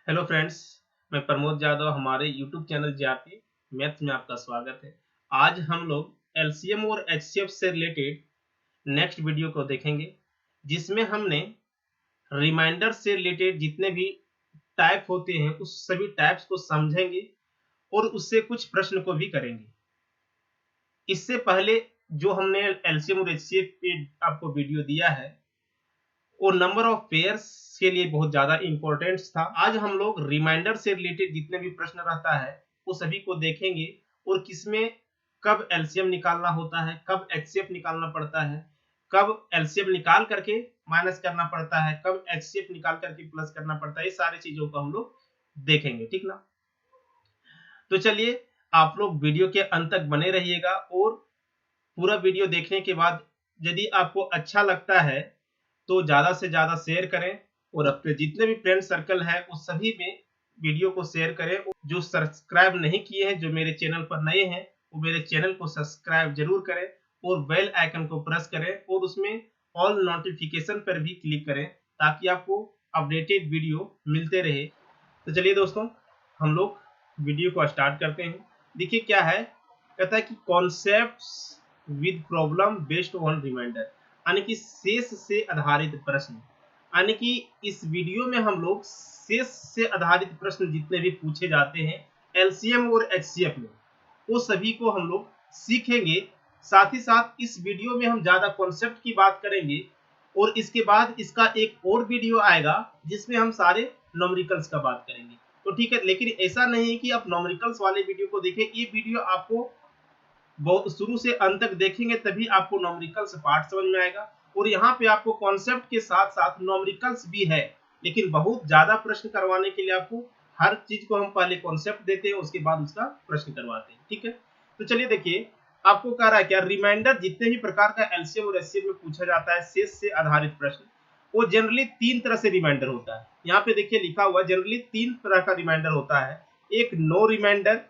Hello friends, मैं प्रमोद यादव। हमारे YouTube channel GRP maths में आपका स्वागत है। आज हम लोग एलसीएम और एचसीएफ से रिलेटेड नेक्स्ट वीडियो को देखेंगे, जिसमें हमने रिमाइंडर से रिलेटेड जितने भी टाइप होते हैं उस सभी टाइप्स को समझेंगे और उससे कुछ प्रश्न को भी करेंगे। इससे पहले जो हमने एलसीएम और एचसीएफ पे आपको वीडियो दिया है वो नंबर ऑफ पेयर्स के लिए बहुत ज्यादा इंपॉर्टेंट था। आज हम लोग रिमाइंडर से रिलेटेड जितने भी प्रश्न रहता है वो सभी को देखेंगे और किसमें कब एलसीएम निकालना होता है, कब एचसीएफ निकालना पड़ता है, कब एलसीएम निकाल करके माइनस करना पड़ता है, कब एचसीएफ निकाल करके प्लस करना पड़ता है। ये सारी चीजों को हम लोग देखेंगे, ठीक ना। तो चलिए आप लोग वीडियो के अंत तक बने रहिएगा और पूरा वीडियो देखने के बाद यदि आपको अच्छा लगता है तो ज्यादा से ज्यादा शेयर करें और अपने जितने भी फ्रेंड सर्कल है उस सभी में वीडियो को शेयर करें। जो सब्सक्राइब नहीं किए हैं, जो मेरे चैनल पर नए हैं, वो मेरे चैनल को सब्सक्राइब जरूर करें और बेल आइकन को प्रेस करें और उसमें ऑल नोटिफिकेशन पर भी क्लिक करें ताकि आपको अपडेटेड वीडियो मिलते रहे। तो चलिए दोस्तों, हम लोग वीडियो को स्टार्ट करते हैं। देखिए क्या है, कहता है कि concepts with problem based on reminder, यानी कि शेष से आधारित प्रश्न। यानी कि इस वीडियो में हम लोग शेष से आधारित प्रश्न जितने भी पूछे जाते हैं एलसीएम और एचसीएफ में, वो सभी को हम लोग सीखेंगे। साथ ही साथ इस वीडियो में हम ज्यादा कॉन्सेप्ट की बात करेंगे और इसके बाद इसका एक और वीडियो आएगा जिसमें हम सारे नॉमरिकल्स का बात करेंगे। तो ठीक है, लेकिन ऐसा नहीं है कि आप नॉमरिकल्स वाले वीडियो को देखें। ये वीडियो आपको बहुत शुरू से अंत तक देखेंगे तभी आपको नॉमरिकल्स पार्ट समझ में आएगा। और यहाँ पे आपको कॉन्सेप्ट के साथ साथ नॉमरिकल्स भी है, लेकिन बहुत ज्यादा प्रश्न करवाने के लिए आपको हर चीज को हम पहले कॉन्सेप्ट देते हैं, उसके बाद उसका प्रश्न करवाते हैं, ठीक है। तो चलिए देखिए, आपको कह रहा है क्या, रिमाइंडर जितने भी प्रकार का एलसीएम और एचसीएफ में पूछा जाता है शेष से आधारित प्रश्न, वो जनरली तीन तरह से रिमाइंडर होता है। यहाँ पे देखिए लिखा हुआ जनरली तीन तरह का रिमाइंडर होता है। एक नो रिमाइंडर,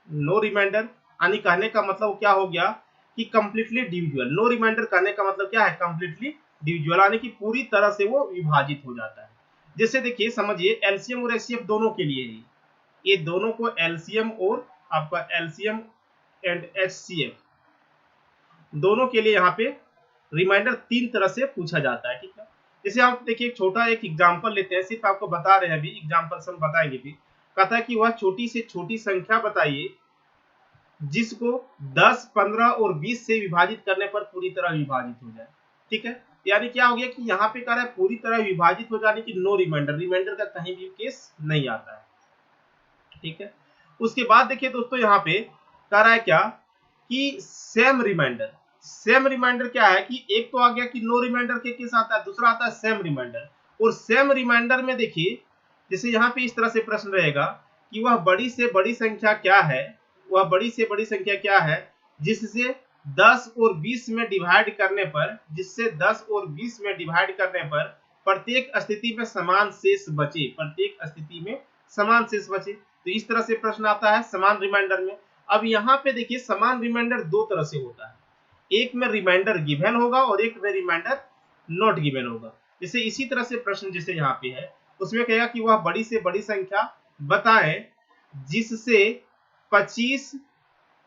नो रिमाइंडर यानी कहने का मतलब क्या हो गया कि कंप्लीटली डिविजुअल। नो रिमाइंडर कहने का मतलब क्या है, कंप्लीटली डिविजुअल यानी कि पूरी तरह से वो विभाजित हो जाता है। जैसे देखिए समझिए, एलसीएम और एचसीएफ दोनों के लिए ही, ये दोनों को एलसीएम और आपका एलसीएम एंड एचसीएफ दोनों के लिए यहाँ पे रिमाइंडर तीन तरह से पूछा जाता है, ठीक है। जैसे आप देखिए छोटा एक एग्जांपल लेते हैं, सिर्फ आपको बता रहे हैं, अभी एग्जांपल से हम बताएंगे भी। कहता है कि वह छोटी से छोटी संख्या बताइए जिसको 10, 15 और 20 से विभाजित करने पर पूरी तरह विभाजित हो जाए, ठीक है। यानी क्या हो गया कि यहाँ पे कह रहा है पूरी तरह विभाजित हो जाने की नो रिमाइंडर, रिमाइंडर का कहीं भी केस नहीं आता है, ठीक है। उसके बाद देखिए दोस्तों, यहाँ पे कह रहा है क्या कि सेम रिमाइंडर। सेम रिमाइंडर क्या है कि एक तो आ गया कि नो रिमाइंडर के केस आता है, दूसरा आता है सेम रिमाइंडर। और सेम रिमाइंडर में देखिए, जैसे यहाँ पे इस तरह से प्रश्न रहेगा कि वह बड़ी से बड़ी संख्या क्या है, वह बड़ी से बड़ी संख्या क्या है जिससे 10 और 20 में डिवाइड करने पर, जिससे 10 और 20 में डिवाइड करने पर प्रत्येक स्थिति में समान शेष बचे, प्रत्येक स्थिति में समान शेष बचे। तो इस तरह से प्रश्न आता है समान रिमाइंडर में। अब यहाँ पे देखिए समान रिमाइंडर दो तरह से होता है, एक में रिमाइंडर गिवन होगा और एक में रिमाइंडर नॉट गिवन होगा। जैसे इसी तरह से प्रश्न जैसे यहाँ पे है, उसमें कहेगा कि वह बड़ी से बड़ी संख्या बताएं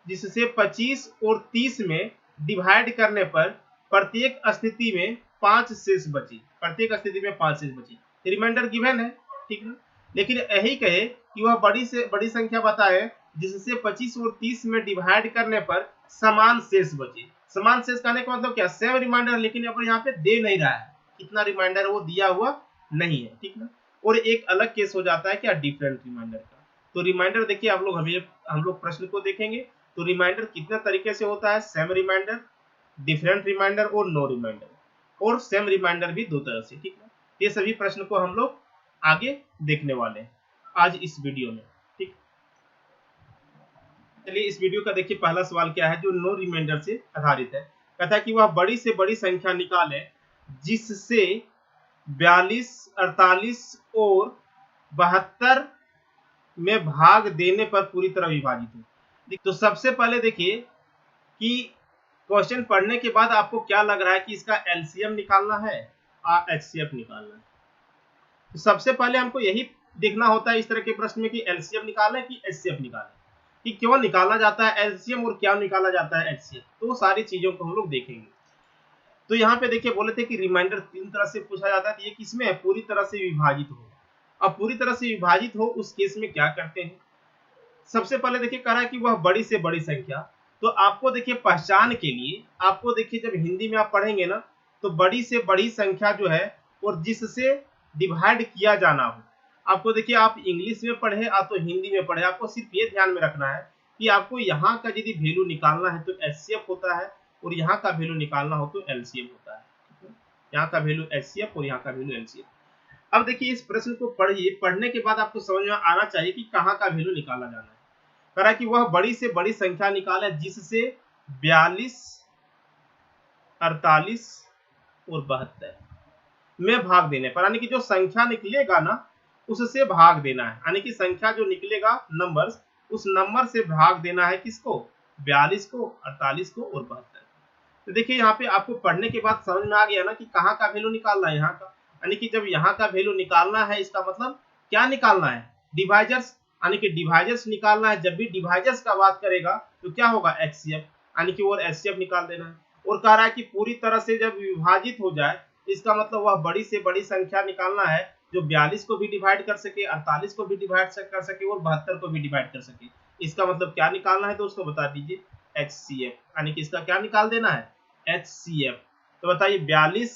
जिससे 25 और 30 में डिवाइड करने पर प्रत्येक स्थिति में 5 शेष बचे, प्रत्येक स्थिति में 5 शेष बचे। रिमाइंडर गिवन है, ठीक है। लेकिन यही कहे कि वह बड़ी से बड़ी संख्या बताए जिससे 25 और 30 में डिवाइड करने पर समान शेष बचे। समान शेष कहने का मतलब क्या, सेम रिमाइंडर, लेकिन अब यहाँ पे दे नहीं रहा है, कितना रिमाइंडर वो दिया हुआ नहीं है, ठीक ना। और एक अलग केस हो जाता है क्या, डिफरेंट रिमाइंडर का। तो रिमाइंडर देखिए आप लोग, हम लोग प्रश्न को देखेंगे तो रिमाइंडर कितने तरीके से होता है, सेम रिमाइंडर, डिफरेंट रिमाइंडर और नो रिमाइंडर। और सेम रिमाइंडर भी दो तरह से, ठीक है। ये सभी प्रश्न को हम लोग आगे देखने वाले हैं आज इस वीडियो में, ठीक। चलिए इस वीडियो का देखिए पहला सवाल क्या है जो नो रिमाइंडर से आधारित है। कहता है कि वह बड़ी से बड़ी संख्या निकाले जिससे 42, 48 और 72 में भाग देने पर पूरी तरह विभाजित हो। तो सबसे पहले देखिए कि क्वेश्चन पढ़ने के बाद आपको क्या लग रहा है कि इसका एलसीएम निकालना है और एचसीएफ निकालना है। तो सबसे पहले हमको यही देखना होता है इस तरह के प्रश्न में कि एलसीएम निकालें कि एचसीएफ निकालें, कि क्यों निकाला जाता है एलसीएम और क्या निकाला जाता है एचसीएफ, तो सारी चीजों को हम लोग देखेंगे। तो यहाँ पे देखिए बोले थे कि रिमाइंडर 3 तरह से पूछा जाता है, तो ये किसमें है, पूरी तरह से विभाजित हो। अब पूरी तरह से विभाजित हो उस केस में क्या करते हैं, सबसे पहले देखिए कह रहा है कि वह बड़ी से बड़ी संख्या, तो आपको देखिए पहचान के लिए आपको देखिए जब हिंदी में आप पढ़ेंगे ना, तो बड़ी से बड़ी संख्या जो है और जिससे डिवाइड किया जाना हो, आपको देखिए आप इंग्लिश में पढ़े या तो हिंदी में पढ़े, आपको सिर्फ ये ध्यान में रखना है कि आपको यहाँ का यदि वैल्यू निकालना है तो एचसीएफ होता है और यहाँ का वैल्यू निकालना हो तो एलसीएम होता है। यहाँ का वैल्यू एचसीएफ और यहाँ का वैल्यू एलसीएम। अब देखिए इस प्रश्न को पढ़िए, पढ़ने के बाद आपको समझ में आना चाहिए कि कहाँ का वैल्यू निकाला जाना है। कह रहा कि वह बड़ी से बड़ी संख्या निकाले जिससे 42, 48 और 72 में भाग देने पर, यानी कि जो संख्या निकलेगा ना उससे भाग देना है, यानी कि संख्या जो निकलेगा नंबर्स, उस नंबर से भाग देना है किसको, 42 को, 48 को और 72। तो देखिए यहाँ पे आपको पढ़ने के बाद समझ में आ गया ना कि कहाँ का वैल्यू निकालना है, यहाँ का, यानी कि जब यहाँ का वैल्यू निकालना है इसका मतलब क्या निकालना है, डिवाइजर्स, यानी कि डिवाइजर्स निकालना है। जब भी डिवाइजर्स का बात करेगा तो क्या होगा, एचसीएफ, यानी कि वो एचसीएफ निकाल देना है। और कह रहा है कि पूरी तरह से जब विभाजित हो जाए, इसका मतलब वह बड़ी से बड़ी संख्या निकालना है जो 42 को भी डिवाइड कर सके, 48 को भी डिवाइड कर सके और 72 को भी डिवाइड कर सके। इसका मतलब क्या निकालना है दोस्तों, बता दीजिए, एचसीएफ, यानी कि इसका क्या निकाल देना है, एचसीएफ। तो बताइए 42,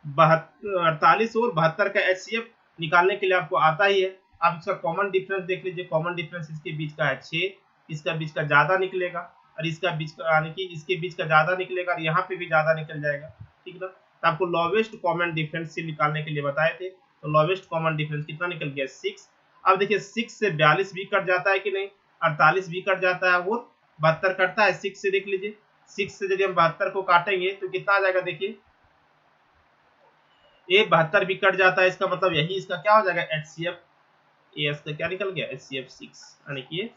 48 और 72 का एचसीएफ निकालने के लिए आपको आता ही है। आप इसका कॉमन डिफरेंस देख लीजिए, कॉमन डिफरेंस इसके बीच का है 6, इसका बीच का ज्यादा निकलेगा और इसका बीच का, यानी कि इसके बीच का ज्यादा निकलेगा और यहाँ पे भी ज्यादा निकल जाएगा, ठीक है ना। तो आपको लोवेस्ट कॉमन डिफरेंस से निकालने के लिए बताए थे, तो लोवेस्ट कॉमन डिफरेंस कितना निकल गया, 6। अब देखिए 6 से 42 भी कट जाता है कि नहीं, 48 भी कट जाता है और 72 कटता है 6 से, देख लीजिए 6 से यदि हम 72 को काटेंगे तो कितना आ जाएगा, देखिए ये 72 भी कट जाता है, इसका मतलब यही इसका क्या हो जाएगा, एचसीएफ। एस का क्या निकल गया, एचसीएफ 6, यानी कि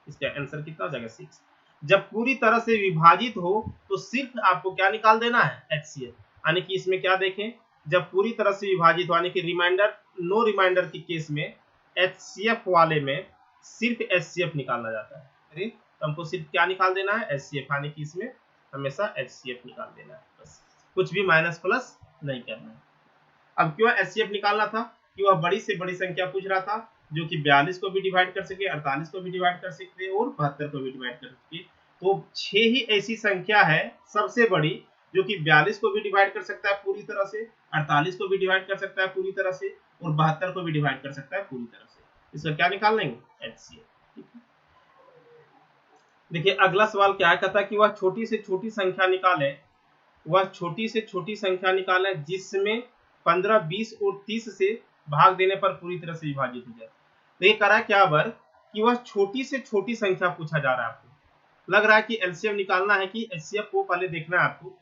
इसका आंसर कितना हो जाएगा, 6। जब पूरी तरह से विभाजित हो तो सिर्फ आपको क्या निकाल देना है, एचसीएफ, यानी कि इसमें क्या देखें, जब पूरी तरह से विभाजित हो, यानी कि रिमाइंडर, नो रिमाइंडर के केस में एचसीएफ वाले में सिर्फ एचसीएफ निकालना जाता है। तो हमको सिर्फ क्या निकाल देना है, एचसीएफ, यानी कि इसमें हमेशा एचसीएफ निकाल देना है, बस कुछ भी माइनस प्लस नहीं करना है। अब क्यों एचसीएफ निकालना था, कि वह बड़ी से बड़ी संख्या पूछ रहा था जो कि 42 को भी डिवाइड कर सके, 48 को भी डिवाइड कर सकते और 72 को भी डिवाइड कर सके। तो 6 ही ऐसी संख्या है सबसे बड़ी जो कि 42 को भी डिवाइड कर सकता है पूरी तरह से, 48 को भी डिवाइड कर सकता है पूरी तरह से और 72 को भी डिवाइड कर सकता है पूरी तरह से। इसका क्या निकाल लेंगे, एचसीएफ। देखिए अगला सवाल क्या कहता है कि वह छोटी से छोटी संख्या निकाले, वह छोटी से छोटी संख्या निकाले जिसमें 15, 20 और 30 से भाग देने पर पूरी तरह से विभाजित हो जाए। तो ये करा क्या बर कि वह छोटी से छोटी संख्या पूछा जा रहा है, आपको लग रहा है कि एलसीएम निकालना है कि एचसीएफ को पहले देखना है आपको,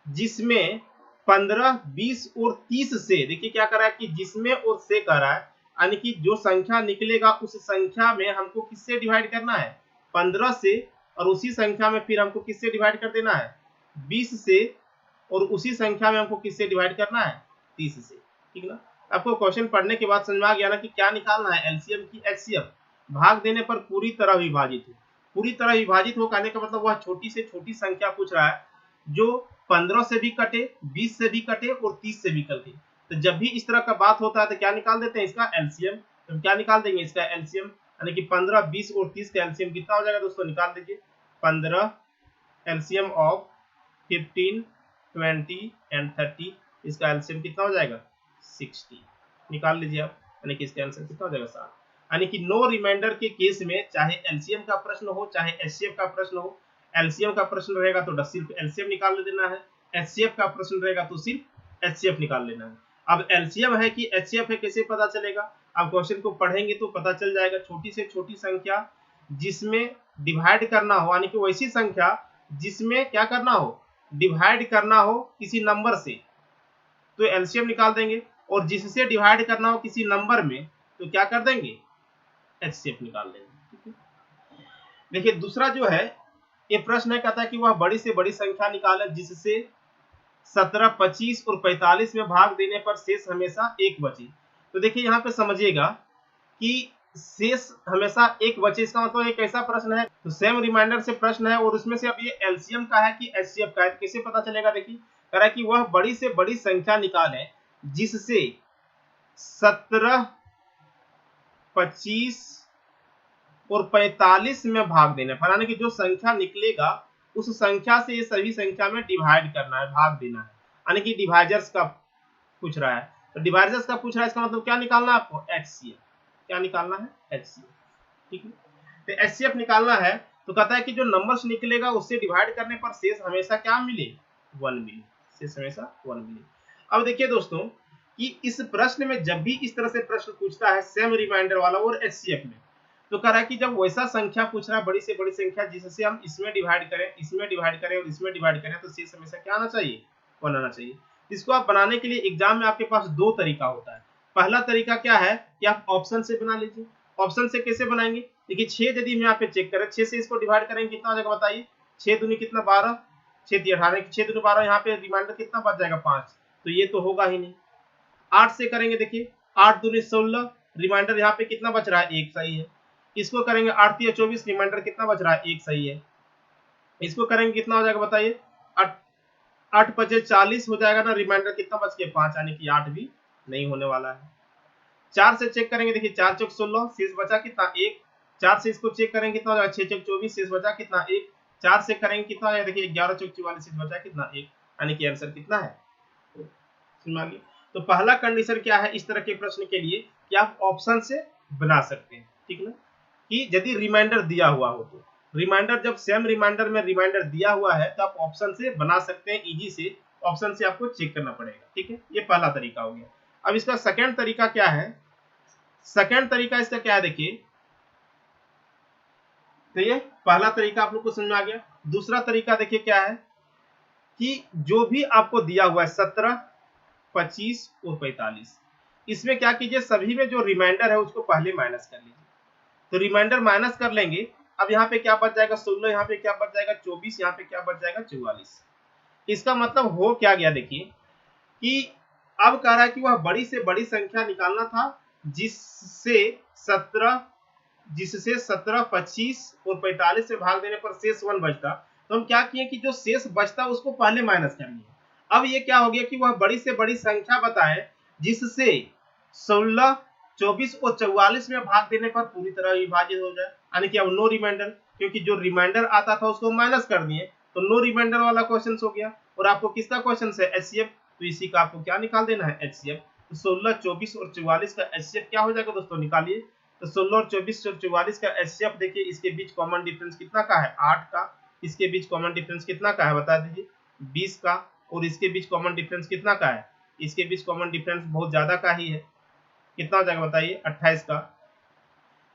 जिसमें 15, 20 और 30 से, देखिए क्या करा है कि जिसमें और से करा है, यानी कि जो संख्या निकलेगा उस संख्या में हमको किससे डिवाइड करना है, 15 से, और उसी संख्या में फिर हमको किससे डिवाइड कर देना है, 20 से, और उसी संख्या में हमको किससे डिवाइड करना है, 30 से, ठीक ना। आपको क्वेश्चन पढ़ने के बाद समझ में आ गया ना कि क्या निकालना है, एलसीएम की एचसीएफ। भाग देने पर पूरी तरह विभाजित हो, पूरी तरह विभाजित हो कहने का मतलब वह छोटी से छोटी संख्या पूछ रहा है जो 15 से भी कटे, 20 से भी कटे और 30 से भी कटे। तो जब भी इस तरह का बात होता है तो क्या निकाल देते हैं, इसका एलसीएम। तो क्या निकाल देंगे, इसका एलसीएम, यानी कि 15, 20 और 30 का एलसीएम कितना हो जाएगा दोस्तों, निकाल दीजिए। 15 एलसीएम ऑफ 15, 20 एंड 30, इसका एलसीएम कितना हो जाएगा, 60। निकाल लीजिए आप, यानी कि इसका आंसर कितना हो जाएगा, 7। यानी कि नो रिमाइंडर के केस में चाहे एलसीएम का प्रश्न हो चाहे एचसीएफ का प्रश्न हो, एलसीएम का प्रश्न रहेगा तो सिर्फ एलसीएम निकाल देना है, एचसीएफ का प्रश्न रहेगा तो सिर्फ एचसीएफ निकाल लेना है। अब एलसीएम है कि एचसीएफ है कैसे पता चलेगा, आप क्वेश्चन को पढ़ेंगे तो पता चल जाएगा। छोटी से छोटी संख्या जिसमें डिवाइड करना हो, यानी कि वैसी संख्या जिसमें क्या करना हो, डिवाइड करना हो किसी नंबर से, तो एलसीएम निकाल देंगे, और जिससे डिवाइड करना हो किसी नंबर में तो क्या कर देंगे, एचसीएफ निकाल देंगे। देखिए दूसरा जो है ये प्रश्न है, कहता है कि वह बड़ी से बड़ी संख्या निकाले जिससे 17, 25 और 45 में भाग देने पर शेष हमेशा 1 बचे। तो देखिए यहाँ पे समझिएगा कि शेष हमेशा एक बचे, इसका मतलब एक ऐसा प्रश्न है, तो सेम रिमाइंडर से प्रश्न है और उसमें से अब ये एलसीएम का है कि एचसीएफ का है, कैसे पता चलेगा? देखिए कह रहा है कि वह बड़ी से बड़ी संख्या निकाले जिससे 17, 25 और 45 में भाग देना है। यानी कि जो संख्या निकलेगा उस संख्या से ये सभी संख्या में डिवाइड करना है, भाग देना है, यानी कि डिवाइजर्स का पूछ रहा है। तो डिवाइजर्स का पूछ रहा है, इसका मतलब क्या निकालना है आपको? एचसीएफ। क्या निकालना है? एचसीएफ। ठीक है, तो एचसीएफ निकालना है तो कहता है कि जो नंबर्स निकलेगा उससे डिवाइड करने पर शेष हमेशा क्या मिले? 1 मिले। शेष हमेशा 1 मिले। अब देखिए दोस्तों कि इस प्रश्न में जब भी इस तरह से प्रश्न पूछता है सेम रिमाइंडर वाला और एचसीएफ में, तो कह रहा है कि जब वैसा संख्या पूछ रहा है, बड़ी से बड़ी संख्या जिससे हम इसमें डिवाइड करें, इसमें डिवाइड करें और इसमें डिवाइड करें, तो शेष हमेशा क्या आना चाहिए? 1 आना चाहिए। इसको आप बनाने के लिए एग्जाम में आपके पास दो तरीका होता है। पहला तरीका क्या है कि आप ऑप्शन से बना लीजिए। ऑप्शन से कैसे बनाएंगे? देखिए 6 यदि हम यहाँ पे चेक करें, 6 से इसको डिवाइड करेंगे कितना हो जाएगा बताइए? 6 दूनी कितना? 12, 6 × 18, 6 दूनी 12, यहाँ पे रिमाइंडर कितना बच जाएगा? 5। तो ये तो होगा ही नहीं। 8 से करेंगे, देखिए 8 दूनी 16, रिमाइंडर यहाँ पे कितना बच रहा है? 1 सही है। इसको करेंगे 8 × 24, रिमाइंडर कितना बच रहा है? 1 सही है। इसको करेंगे कितना हो जाएगा बताइए? 8 × 5 = 40 हो जाएगा ना, रिमाइंडर कितना बच के? 5, यानी कि 8 भी नहीं होने वाला है। 4 से चेक करेंगे, देखिए 4 × 16, शेष बचा कितना? 1। 4 से इसको चेक करेंगे कितना हो जाएगा? 6 × 24, शेष बचा कितना? 1। 4 से करेंगे कितना हो जाएगा? देखिए 11 × 44, शेष बचा कितना? 1, यानी कि आंसर कितना है? समझ में आ गया? तो पहला कंडीशन क्या है इस तरह के प्रश्न के लिए कि आप ऑप्शन से बना सकते हैं, ठीक ना, कि यदि रिमाइंडर दिया हुआ हो तो। रिमाइंडर जब सेम रिमाइंडर में रिमाइंडर दिया हुआ है तो आप ऑप्शन से बना सकते हैं, इजी से। ऑप्शन से आपको चेक करना पड़ेगा, ठीक है। ये पहला तरीका हो गया। अब इसका सेकंड तरीका क्या है? सेकंड तरीका इसका क्या है देखिए, तो ये पहला तरीका आप लोग को समझ में आ गया। दूसरा तरीका देखिए क्या है कि जो भी आपको दिया हुआ है 17, 25 और 45, इसमें क्या कीजिए, सभी में जो रिमाइंडर है उसको पहले माइनस कर लीजिए। तो रिमाइंडर माइनस कर लेंगे, अब यहाँ पे क्या बच जाएगा? 16, यहाँ पे क्या बच जाएगा? 24, यहाँ पे क्या बच जाएगा? 44। इसका मतलब हो क्या गया देखिए कि अब कह रहा है कि वह बड़ी से बड़ी संख्या निकालना था जिससे 17, 25 और 45 से भाग देने पर शेष 1 बचता। तो हम क्या किए कि जो शेष बचता उसको पहले माइनस कर लिए। अब ये क्या हो गया कि वह बड़ी से बड़ी संख्या बताए जिससे 16, 24 और 44 में भाग देने पर पूरी तरह विभाजित हो जाए, यानी कि अब नो रिमाइंडर, क्योंकि जो रिमाइंडर आता था उसको माइनस कर दिए, तो नो रिमाइंडर वाला क्वेश्चन हो गया। और आपको किसका क्वेश्चन है? एचसीएफ। तो इसी का आपको क्या निकाल देना है? एचसीएफ। तो 16, 24 और 44 का एचसीएफ क्या हो जाएगा दोस्तों? निकालिए। तो 16 और 24 और 44 का एचसीएफ देखिए, इसके बीच कॉमन डिफरेंस कितना का है? 8 का। इसके बीच कॉमन डिफरेंस कितना का है बता दीजिए? 20 का। और इसके बीच कॉमन डिफरेंस कितना का है? इसके बीच कॉमन डिफरेंस बहुत ज्यादा का ही है। कितना हो जाएगा बताइए? 28 का।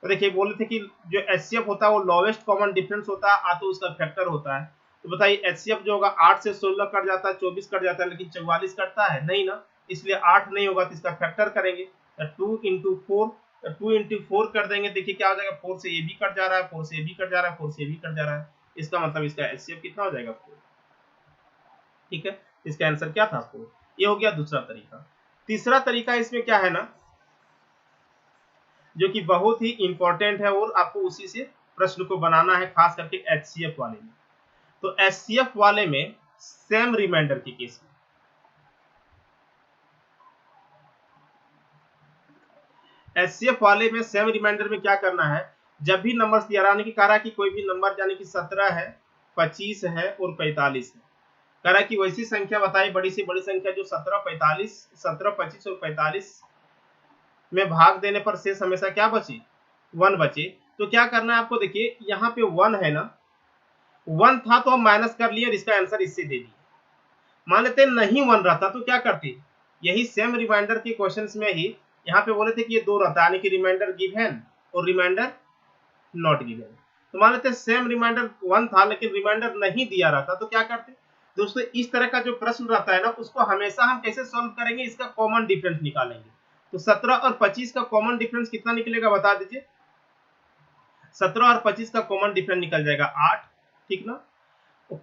तो देखिए बोले थे कि जो एचसीएफ होता है वो लोवेस्ट कॉमन डिफरेंस होता है, तो उसका फैक्टर होता है। तो बताइए एचसीएफ जो होगा 8 से 16 कट जाता है, 24 कट जाता है, लेकिन 44 कटता है नहीं ना, इसलिए 8 नहीं होगा, तो इसका फैक्टर करेंगे 2 × 4। 2 × 4 कर देंगे, देखिए क्या हो जाएगा? 4 से ये भी कट जा रहा है, 4 से ये भी कट जा रहा है, 4 से ये भी कट जा रहा है। इसका मतलब इसका एचसीएफ कितना हो जाएगा? 4। ठीक है, इसका आंसर क्या था? 4। ये हो गया दूसरा तरीका। तीसरा तरीका इसमें क्या है ना, जो कि बहुत ही इंपॉर्टेंट है और आपको उसी से प्रश्न को बनाना है, खास करके एचसीएफ वाले में। तो एचसीएफ वाले में सेम रिमाइंडर के केस में, एचसीएफ वाले में सेम रिमाइंडर में क्या करना है, जब भी नंबर दिया रहा कि कह रहा है कि कोई भी नंबर यानी कि 17 है, 25 है और 45 है, कह रहा है कि वैसी संख्या बताई, बड़ी से बड़ी संख्या जो 17, 25 और 45 में भाग देने पर शेष हमेशा क्या बचे? 1 बचे। तो क्या करना है आपको, देखिए यहाँ पे 1 है ना, 1 था तो हम माइनस कर लिए और इसका आंसर इससे दे दिए। मान लेते नहीं 1 रहता तो क्या करते? यही सेम रिमाइंडर के क्वेश्चंस में ही यहाँ पे बोले थे कि ये 2 रहता, यानी कि रिमाइंडर गिवन और रिमाइंडर नॉट गिवन। तो मान लेते सेम रिमाइंडर 1 था लेकिन रिमाइंडर नहीं दिया रहता, तो क्या करते दोस्तों? इस तरह का जो प्रश्न रहता है ना, उसको हमेशा हम कैसे सॉल्व करेंगे? इसका कॉमन डिफरेंस निकालेंगे। तो 17 और 25 का कॉमन डिफरेंस कितना निकलेगा बता दीजिए? 17 और 25 का कॉमन डिफरेंस निकल जाएगा 8, ठीक ना।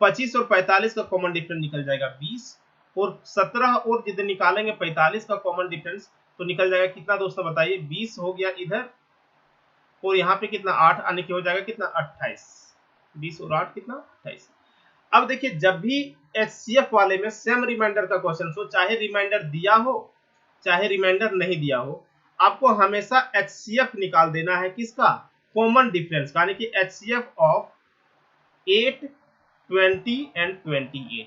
25 और 45 का कॉमन डिफरेंस निकल जाएगा 20, और 17 और जितने निकालेंगे 45 का कॉमन डिफरेंस तो निकल जाएगा कितना दोस्तों बताइए, 20 हो गया इधर, और यहाँ पे कितना 8 आने के हो जाएगा कितना 28, 20 और 8 कितना 28। अब देखिए जब भी एचसीएफ वाले में सेम रिमाइंडर का क्वेश्चन हो, चाहे रिमाइंडर दिया हो चाहे रिमाइंडर नहीं दिया हो, आपको हमेशा एचसीएफ निकाल देना है किसका, कॉमन डिफरेंस, यानी कि एचसीएफ ऑफ 8, 20 एंड 28,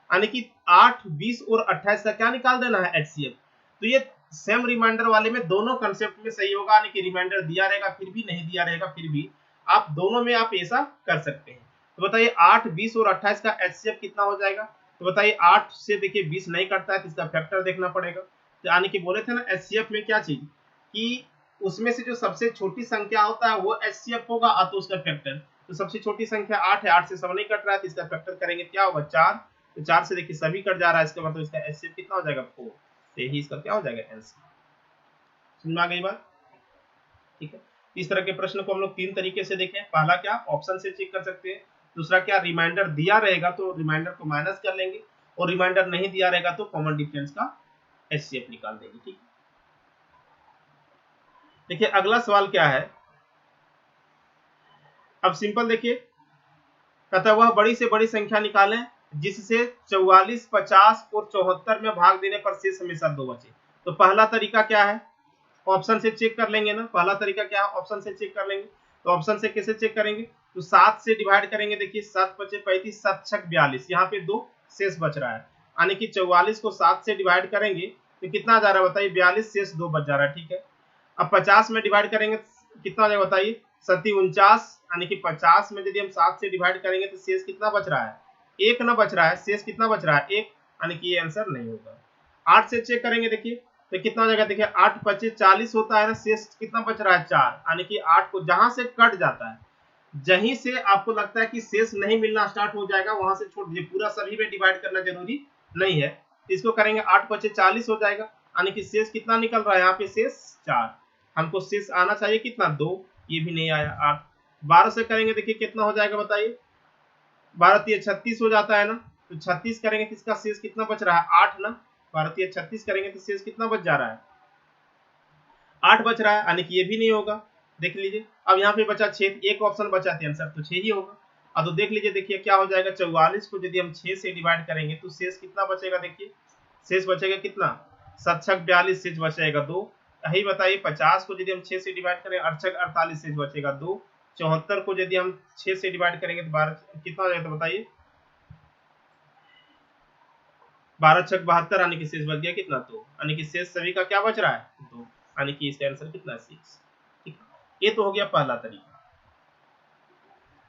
यानी कि 8, 20 और 28 का क्या निकाल देना है एचसीएफ। तो ये सेम रिमाइंडर वाले में दोनों कंसेप्ट में सही होगा, यानी कि रिमाइंडर दिया रहेगा फिर भी, नहीं दिया रहेगा फिर भी, आप दोनों में आप ऐसा कर सकते हैं। तो बताइए 8, 20 और 28 का एचसीएफ कितना हो जाएगा, तो बताइए 8 से देखिए 20 नहीं कटता है तो इसका फैक्टर देखना पड़ेगा। तो यानी कि बोले थे ना एचसीएफ में क्या चीज कि उसमें से जो सबसे छोटी संख्या होता है वो एचसीएफ होगा, तो उसका फैक्टर, तो सबसे छोटी संख्या 8 है, 8 से सब नहीं कट रहा है तो इसका फैक्टर करेंगे क्या होगा 4, तो 4 से देखिए सभी कट जा रहा है, इसका मतलब इसका एचसीएफ कितना हो जाएगा 4, तो यही इसका क्या हो जाएगा आंसर। समझ में आ गई बात, ठीक है। इस तरह के प्रश्न को हम लोग 3 तरीके से देखें, पहला क्या ऑप्शन से चेक कर सकते हैं, दूसरा क्या रिमाइंडर दिया रहेगा तो रिमाइंडर को माइनस कर लेंगे, और रिमाइंडर नहीं दिया रहेगा तो कॉमन डिफरेंस का एचसीएफ निकाल देंगे, ठीक है। देखिए अगला सवाल क्या है, अब सिंपल देखिए, कहता है वह बड़ी से बड़ी संख्या निकालें जिससे 44, 50 और 74 में भाग देने पर शेष हमेशा 2 बचे। तो पहला तरीका क्या है, ऑप्शन से चेक कर लेंगे ना, पहला तरीका क्या है ऑप्शन से चेक कर लेंगे। तो ऑप्शन से कैसे चेक करेंगे, तो 7 से डिवाइड करेंगे, देखिए 7 बचे 35, 7 छक 42, यहाँ पे 2 शेष बच रहा है, यानी कि 44 को 7 से डिवाइड करेंगे तो कितना जा रहा है बताइए 42, शेष 2 बच जा रहा है, ठीक है। अब 50 में डिवाइड करेंगे कितना हो जाएगा बताइए 47, यानी कि 50 में यदि हम 7 से डिवाइड करेंगे तो शेष कितना बच रहा है, 1 ना बच रहा है, शेष कितना बच रहा है 1, यानी कि ये आंसर नहीं होगा। 8 से चेक करेंगे देखिए तो कितना हो जाएगा, देखिए 8 25 40 होता है ना, शेष कितना बच रहा है 4, यानी कि 8 को जहां से कट जाता है, जहीं से आपको लगता है कि शेष नहीं मिलना स्टार्ट हो जाएगा वहां से छोड़ दीजिए, पूरा सभी में डिवाइड करना जरूरी नहीं है। इसको करेंगे 8 25 40 हो जाएगा, यानी कि शेष कितना निकल रहा है यहाँ पे शेष 4, हमको शेष आना चाहिए कितना 2, ये भी नहीं आया 8। 12 से करेंगे देखिए कितना हो जाएगा बताइए, 12 36 हो जाता है ना, तो 36 करेंगे तो इसका शेष कितना बच रहा है 8 ना, 12 36 करेंगे तो शेष कितना बच जा रहा है 8 बच रहा है, यानी कि ये भी नहीं होगा, देख लीजिए। अब यहाँ पे बचा 6, एक ऑप्शन बचा थे आंसर तो 6 ही होगा। अब तो देख लीजिए, देखिए क्या हो जाएगा 44 को यदि हम 6 से डिवाइड करेंगे तो शेष कितना बचेगा, देखिए शेष बचेगा कितना 7 छक 42, शेष बचेगा 2। यही बताइए 50 को यदि हम 6 से डिवाइड करें 8 छक 48, शेष बचेगा 2। 74 को यदि हम 6 से डिवाइड करेंगे तो 12 कितना हो जाएगा, तो बताइए 12 छक 72, यानी कि शेष बच गया कितना 2, यानी कि शेष सभी का क्या बच रहा है 2, यानी कि इसका आंसर कितना 6, ठीक। ये तो हो गया पहला तरीका।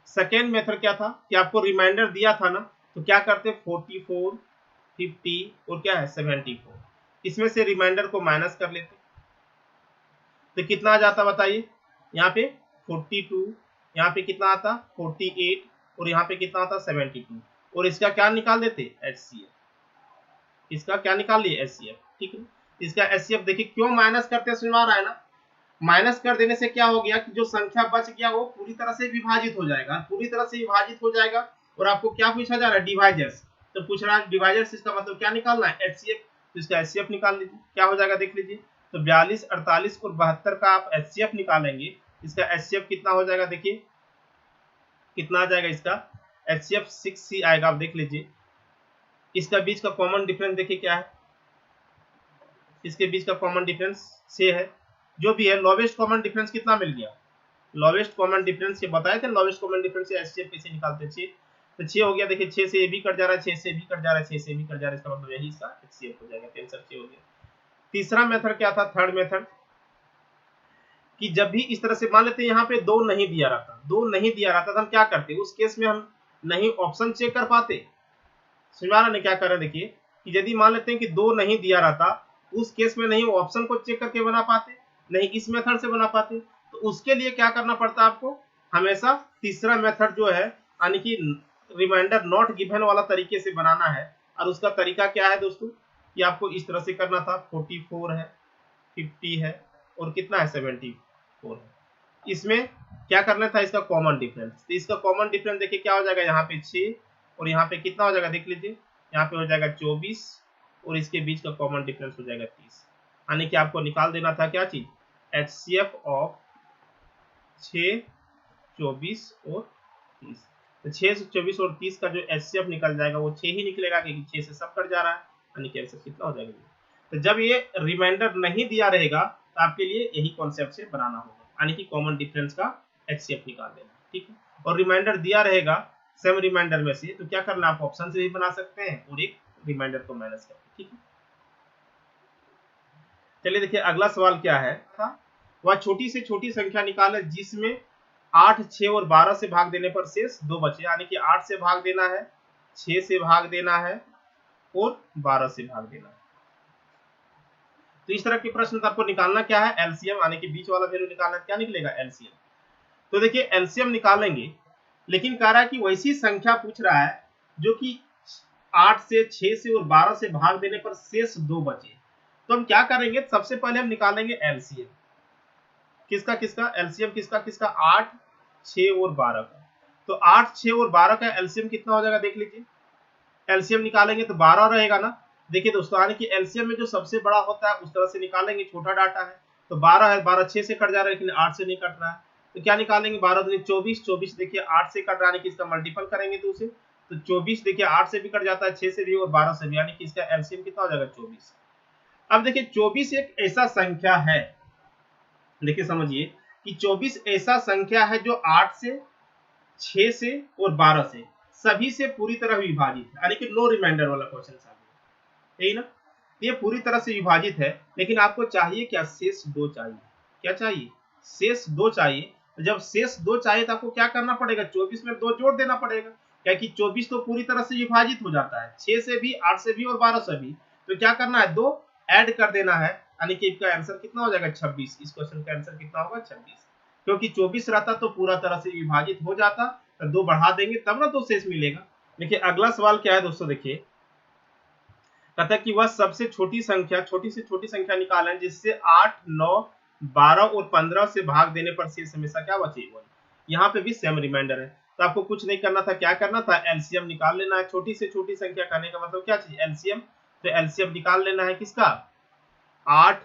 सेकेंड मेथड क्या था कि आपको रिमाइंडर दिया था ना, तो क्या करते 44, 50 और क्या है 74, इसमें से रिमाइंडर को माइनस कर लेते, तो कितना आ जाता बताइए, यहाँ पे 42, यहाँ पे कितना आता 48 और यहाँ पे कितना आता 72, और इसका क्या निकाल देते एचसीएफ, इसका क्या निकाल लिए एचसीएफ, ठीक है। इसका एचसीएफ देखिए क्यों माइनस करते हैं, सुना रहा है ना, माइनस कर देने से क्या हो गया कि जो संख्या बच गया वो पूरी तरह से विभाजित हो जाएगा, पूरी तरह से विभाजित हो जाएगा, और आपको क्या पूछा जा रहा है डिवाइजर्स, तो पूछ रहा है डिवाइजर्स, इसका मतलब क्या निकालना है एचसीएफ, तो इसका एचसीएफ निकाल लीजिए, क्या हो जाएगा देख लीजिए। तो 42, 48 और 72 का आप एचसीएफ निकालेंगे, इसका एचसीएफ कितना हो जाएगा, देखिए कितना आ जाएगा, इसका एचसीएफ 6 ही आएगा, आप देख लीजिए। इसका बीच का कॉमन डिफरेंस देखिए क्या है, इसके बीच का कॉमन डिफरेंस 6 है, जो भी है लोवेस्ट कॉमन डिफरेंस कितना मिल गया, लोवेस्ट कॉमन डिफरेंस ये बताए थे, लोवेस्ट कॉमन डिफरेंस से एचसीएफ कैसे निकालते 6, तो 6 हो गया, देखिए 6 से ये भी कट जा रहा है, 6 से भी कट जा रहा है, 6 से भी कट जा रहा है, इसका मतलब यही इसका एचसीएफ हो जाएगा, आंसर 6 हो गया। तीसरा मेथड क्या था, थर्ड मेथड, कि जब भी इस तरह से मान लेते हैं यहाँ पे 2 नहीं दिया रहता, 2 नहीं दिया रहता तो हम क्या करते, उस केस में हम नहीं ऑप्शन चेक कर पाते, समझा ने क्या कर रहे देखिए, कि यदि मान लेते हैं कि 2 नहीं दिया रहता, उस केस में नहीं ऑप्शन को चेक करके बना पाते, नहीं इस मेथड से बना पाते, तो उसके लिए क्या करना पड़ता है आपको, हमेशा तीसरा मेथड जो है, यानी कि रिमाइंडर नॉट गिवन वाला तरीके से बनाना है। और उसका तरीका क्या है दोस्तों, कि आपको इस तरह से करना था, 44 है, 50 है और कितना है 74 है, इसमें क्या करना था इसका कॉमन डिफरेंस, तो इसका कॉमन डिफरेंस देखिए क्या हो जाएगा, यहाँ पे 6 और यहाँ पे कितना हो जाएगा देख लीजिए, यहाँ पे हो जाएगा 24 और इसके बीच का कॉमन डिफरेंस हो जाएगा 30, यानी कि आपको निकाल देना था क्या चीज, HCF ऑफ 6, 24 और 30। तो 6 से 24 और 30 का जो HCF निकल जाएगा वो 6 ही निकलेगा, क्योंकि 6 से सब कट जा रहा है, यानी कि आंसर कितना हो जाएगा। तो जब ये रिमाइंडर नहीं दिया रहेगा तो आपके लिए यही कॉन्सेप्ट से बनाना होगा, यानी कि कॉमन डिफरेंस का HCF निकाल देना, ठीक है। और रिमाइंडर दिया रहेगा सेम रिमाइंडर में से, तो क्या करना, आप ऑप्शन से भी बना सकते हैं और एक रिमाइंडर को माइनस करके, ठीक है। चलिए देखिए अगला सवाल क्या है, वह छोटी से छोटी संख्या निकाले जिसमें 8, 6 और 12 से भाग देने पर शेष 2 बचे, यानी कि 8 से भाग देना है, 6 से भाग देना है और 12 से भाग देना है। तो इस तरह के प्रश्न आपको निकालना क्या है, एलसीएम, यानी कि बीच वाला वैल्यू निकालना, क्या निकलेगा, एलसीएम। तो देखिए एलसीएम निकालेंगे, लेकिन कह रहा है कि वैसी संख्या पूछ रहा है जो कि 8 से, 6 से और 12 से भाग देने पर शेष 2 बचे। तो हम क्या करेंगे, सबसे पहले हम निकालेंगे एलसीएम किसका किसका, एलसीएम किसका किसका, 8, 6 और 12 का। तो 8, 6 और 12 का एलसीएम कितना हो जाएगा, देख लीजिए। एलसीएम निकालेंगे तो 12 रहेगा ना। देखिए दोस्तों, यानी कि एलसीएम में जो सबसे बड़ा होता है उस तरह से निकालेंगे, छोटा डाटा है तो 12 है, 12 6 से कट जा रहा है लेकिन 8 से नहीं कट रहा है, तो क्या निकालेंगे, 12 दूनी 24, 24 देखिए 8 से कट रहा है, इसका मल्टीपल करेंगे तो उसे, तो 24 देखिए 8 से भी कट जाता है, 6 से भी और 12 से भी, यानी कि इसका एलसीएम कितना हो जाएगा, 24। अब देखिए 24 एक ऐसा संख्या है, देखिए समझिए कि 24 ऐसा संख्या है जो 8 से, 6 से और 12 से सभी से पूरी तरह विभाजित है, यानी कि नो रिमाइंडर वाला क्वेश्चन आ गया, यही ना। ये पूरी तरह से विभाजित है, लेकिन आपको चाहिए क्या, शेष 2 चाहिए। क्या चाहिए, शेष 2 चाहिए। तो जब शेष 2 चाहिए तो आपको क्या करना पड़ेगा, 24 में 2 जोड़ देना पड़ेगा, क्या कि 24 तो पूरी तरह से विभाजित हो जाता है, 6 से भी, 8 से भी और 12 से भी। तो क्या करना है, 2 ऐड कर देना है, यानी कि इसका आंसर कितना हो जाएगा, 26। इस क्वेश्चन का आंसर कितना होगा, 26। क्योंकि 24 रहता तो पूरा तरह से विभाजित हो जाता, तो 2 बढ़ा देंगे तब ना 2 शेष मिलेगा। देखिए अगला सवाल क्या है दोस्तों, देखिए कहता है कि वह सबसे छोटी संख्या, छोटी से छोटी संख्या निकालें जिससे 8, 9, 12 और 15 से भाग देने पर शेष हमेशा क्या बचे, यहाँ पे भी सेम रिमाइंडर है। तो आपको कुछ नहीं करना था, क्या करना था, एलसीएम निकाल लेना है। छोटी से छोटी संख्या कहने का मतलब क्या चीज, एलसीएम। तो एलसीएम निकाल लेना है किसका, 8,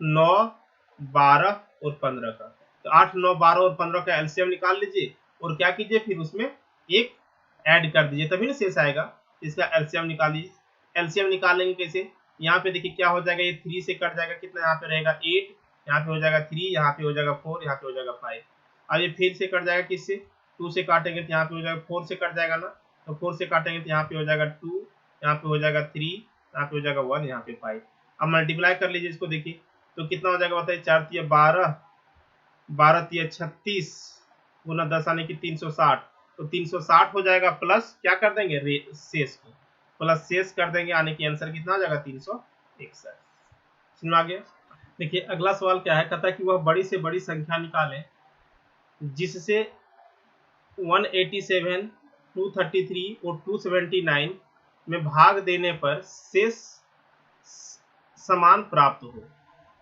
9, 12 और 15 का। तो 8, 9, 12 और 15 का एलसीएम निकाल लीजिए और क्या कीजिए, फिर उसमें एक ऐड कर दीजिए, तभी ना शेष आएगा। इसका एलसीएम निकालिए। एलसीएम निकालेंगे कैसे, यहाँ पे देखिए क्या हो जाएगा, ये 3 से कट जाएगा, कितना यहाँ पे रहेगा 8, यहाँ पे हो जाएगा 3, यहाँ पे हो जाएगा 4, यहाँ पे हो जाएगा 5। अब ये फिर से कट जाएगा किससे, 2 से काटेंगे तो यहाँ पे हो जाएगा 4 से कट जाएगा ना, तो 4 से काटेंगे तो यहाँ पे हो जाएगा 2, यहाँ पे हो जाएगा 3, यहाँ पे हो जाएगा 1, यहाँ पे 5। अब मल्टीप्लाई कर लीजिए इसको, देखिए तो कितना हो जाएगा बताइए, 4 तिया 12, 12 तिया 36, गुना 10 आने की 360, तो 360 हो जाएगा, प्लस क्या कर देंगे, शेष को प्लस शेष कर देंगे, आने की आंसर कितना हो जाएगा, 361। समझ आ गया। देखिए अगला सवाल क्या है, कहता है कि वह बड़ी से बड़ी संख्या निकालें जिससे 187, 233 और 279 में भाग देने पर शेष समान प्राप्त हो,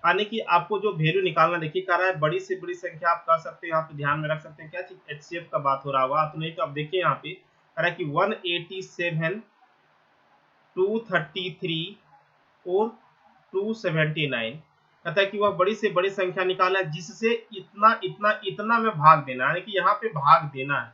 यानी कि आपको जो वैल्यू निकालना, देखिए कह रहा है बड़ी से बड़ी संख्या, आप कर सकते हैं, यहाँ पे ध्यान में रख सकते हैं क्या चीज, एचसीएफ का बात हो रहा होगा, तो नहीं तो आप देखिए यहाँ पे कह रहा है कि 187, 233 और 279, कहता है कि वह बड़ी से बड़ी संख्या निकालना जिससे इतना इतना इतना में भाग देना, यानी कि यहाँ पे भाग देना है,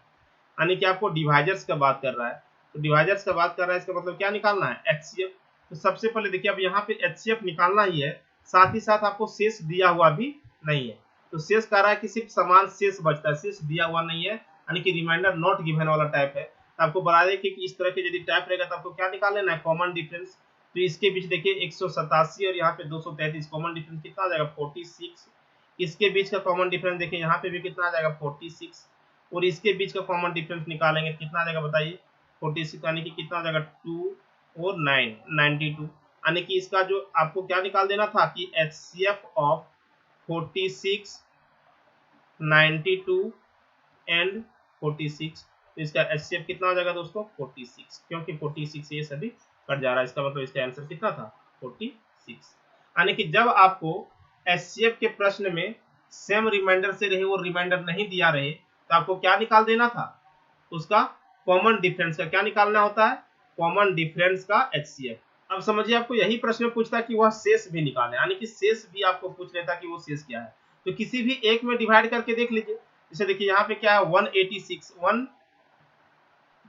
यानी कि आपको डिवाइजर्स का बात कर रहा है। तो डिवाइजर्स का बात कर रहा है, इसका मतलब क्या निकालना है, एचसीएफ। तो सबसे पहले देखिए अब यहाँ पे एचसीएफ निकालना ही है, साथ ही साथ आपको शेष दिया हुआ भी नहीं है। तो शेष कह रहा है कि सिर्फ समान शेष बचता है, शेष दिया हुआ नहीं है, यानी कि रिमाइंडर नॉट गिवन वाला टाइप है। तो आपको बता दें कि इस तरह के यदि टाइप रहेगा तो आपको क्या निकाल लेना है, कॉमन डिफरेंस। तो इसके बीच देखिए 187 और यहाँ पे 233, कॉमन डिफरेंस कितना आ जाएगा, 46। इसके बीच का कॉमन डिफरेंस देखिए यहाँ पे भी कितना आ जाएगा, 46, और इसके बीच का कॉमन डिफरेंस निकालेंगे कितना आ जाएगा बताइए, 46, यानी कि कितना आ जाएगा 2 और 9, 92, यानी कि इसका जो आपको क्या निकाल देना था कि एचसीएफ ऑफ 46, 92 एंड 46। तो इसका एचसीएफ कितना हो जाएगा दोस्तों, 46, क्योंकि 46 से ये सभी कट जा रहा है, इसका मतलब इसका आंसर कितना था, 46। यानी कि जब आपको एचसीएफ के प्रश्न में सेम रिमाइंडर से रहे और रिमाइंडर नहीं दिया रहे तो आपको क्या निकाल देना था, उसका कॉमन डिफरेंस का क्या निकालना होता है, कॉमन डिफरेंस का एचसीएफ। अब समझिए आपको यही प्रश्न पूछता कि वह शेष भी निकाले, यानी कि शेष भी आपको पूछ लेता कि वो शेष क्या है। तो किसी भी एक में डिवाइड करके देख लीजिए। जैसे देखिए यहाँ पे क्या है 186, 1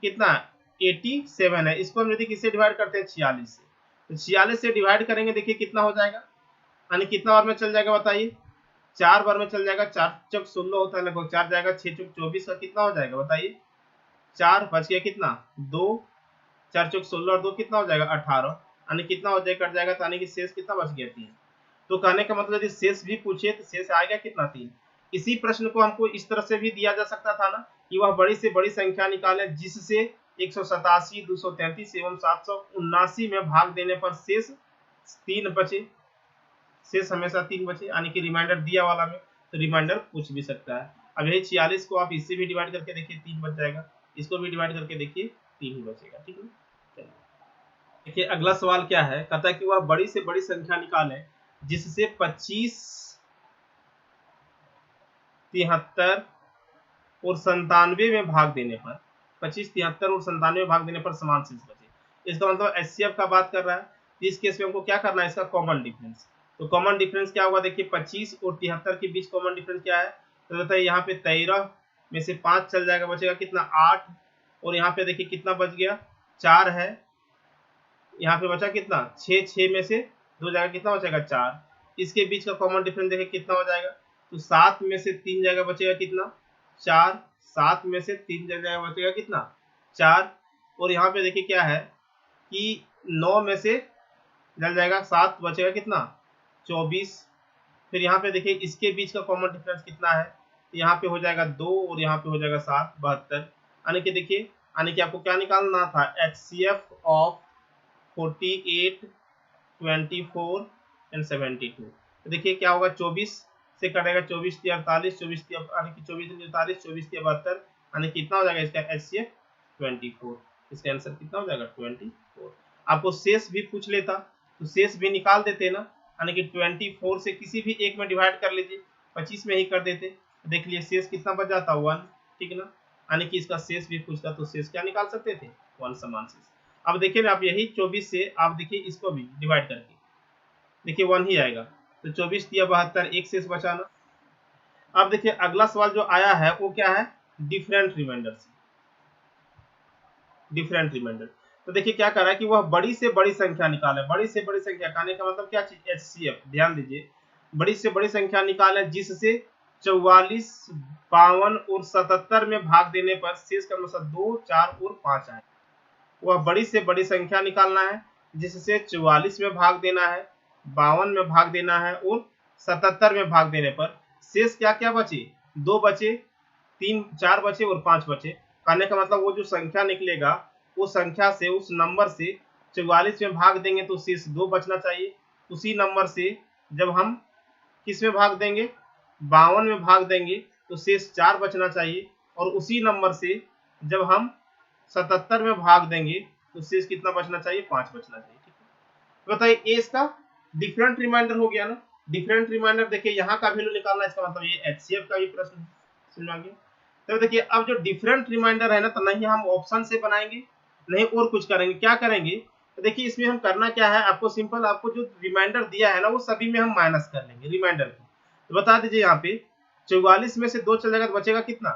कितना 87 है, इसको हम यदि किससे डिवाइड करते हैं 46 से, तो 46 से डिवाइड करेंगे, देखिए कितना हो जाएगा, यानी कितना बार में चल जाएगा बताइए, 4 बार में चल जाएगा। 4 चौक 16 होता है, लगभग 4 जाएगा, 6 चौक 24 का कितना हो जाएगा बताइए, 4 बच गया कितना 2, 4 चौक 16 और 2 कितना हो जाएगा 18, यानी कितना हो जाएगा कट जाएगा, तो यानी कि शेष कितना बच गया 3। तो कहने का मतलब यदि शेष भी पूछे तो शेष आएगा कितना 3। इसी प्रश्न को हमको इस तरह से भी दिया जा सकता था ना कि वह बड़ी से बड़ी संख्या निकाले जिससे 187, 233 एवं 779 में भाग देने पर शेष 3 बचे, शेष हमेशा 3 बचे, यानी कि रिमाइंडर दिया वाला में, तो रिमाइंडर पूछ भी सकता है। अब यही 46 को आप इससे भी डिवाइड करके देखिए 3 बच जाएगा, इसको भी डिवाइड करके देखिए 3 ही बचेगा, ठीक है। चलिए देखिए अगला सवाल क्या है, कहता है कि वह बड़ी से बड़ी संख्या निकाले जिससे 25, 73 और 97 में भाग देने पर 25, 73 और 97 में भाग देने पर समान शेष बचे। इसका मतलब एचसीएफ का बात कर रहा है। इस केस में हमको क्या करना है, इसका कॉमन डिफरेंस। तो कॉमन डिफरेंस क्या होगा, देखिए 25 और 73 के बीच कॉमन डिफरेंस क्या है, तो बताइए यहाँ पे 13 में से 5 चल जाएगा, बचेगा कितना 8, और यहाँ पे देखिए कितना बच गया 4 है, यहाँ पे बचा कितना 6, 6 में से 2 जाएगा, कितना बचेगा 4। इसके बीच का कॉमन डिफरेंस देखिए कितना हो जाएगा, तो 7 में से 3 जाएगा, बचेगा कितना 4, 7 में से 3 जाएगा, बचेगा कितना 4, और यहाँ पे देखिए क्या है कि 9 में से जल जाएगा 7, बचेगा कितना 24। फिर यहाँ पे देखिए इसके बीच का कॉमन डिफरेंस कितना है, तो यहाँ पे हो जाएगा 2 और यहाँ पे हो जाएगा 7, 72, यानी कि देखिए, यानी कि आपको क्या निकालना था, एचसीएफ ऑफ 48, 24 एंड 72। तो देखिए क्या होगा, 24 से कटेगा, 24 × 48, 24 यानी कि 24 × 48, 24 × 72, यानी कितना हो जाएगा इसका एचसीएफ 24। इसका आंसर कितना हो जाएगा 24। आपको शेष भी पूछ लेता तो शेष भी निकाल देते ना, यानी कि 24 से किसी भी एक में डिवाइड कर लीजिए, 25 में ही कर देते, देख लिए शेष कितना बच जाता 1, ठीक है ना, यानी कि इसका शेष भी पूछता तो शेष क्या निकाल सकते थे 1 समान शेष। अब देखिए ना, आप यही 24 से आप देखिए इसको भी डिवाइड करके देखिए 1 ही आएगा, तो 24 × 72, एक शेष बचाना। अब देखिए अगला सवाल जो आया है वो क्या है, डिफरेंट रिमाइंडर से, डिफरेंट रिमाइंडर। तो देखिए क्या कर रहा है कि वह बड़ी से बड़ी संख्या निकाले, बड़ी से बड़ी संख्या कहने का मतलब क्या चीज, एचसीएफ, ध्यान दीजिए, बड़ी से बड़ी संख्या निकाले जिससे 44, 52 और 77 में भाग देने पर शेष का मतलब 2, 4 और 5 आए। वह बड़ी से बड़ी संख्या निकालना है जिससे 44 में भाग देना है, 52 में भाग देना है और 77 में भाग देने पर शेष क्या क्या बचे, 2 बचे, 3, 4 बचे और 5 बचे। कहने का मतलब वो जो संख्या निकलेगा वो संख्या से, उस नंबर से 44 में भाग देंगे तो शेष 2 बचना चाहिए, उसी नंबर से जब हम किस में भाग देंगे 52 में भाग देंगे तो शेष 4 बचना चाहिए, और उसी नंबर से जब हम 77 में भाग देंगे तो शेष कितना बचना चाहिए 5 बचना चाहिए, ठीक है। तो बताइए ये इसका डिफरेंट रिमाइंडर हो गया ना। डिफरेंट रिमाइंडर देखिए यहाँ का वैल्यू निकालना, इसका मतलब ये एचसीएफ का भी प्रश्न समझ आ गया। तो देखिए अब जो डिफरेंट रिमाइंडर है ना, तो नहीं हम ऑप्शन से बनाएंगे नहीं और कुछ करेंगे, क्या करेंगे, तो देखिए इसमें हम करना क्या है, आपको सिंपल, आपको जो रिमाइंडर दिया है ना वो सभी में हम माइनस कर लेंगे रिमाइंडर की। तो बता दीजिए यहाँ पे 44 में से 2 चल जाएगा तो बचेगा कितना,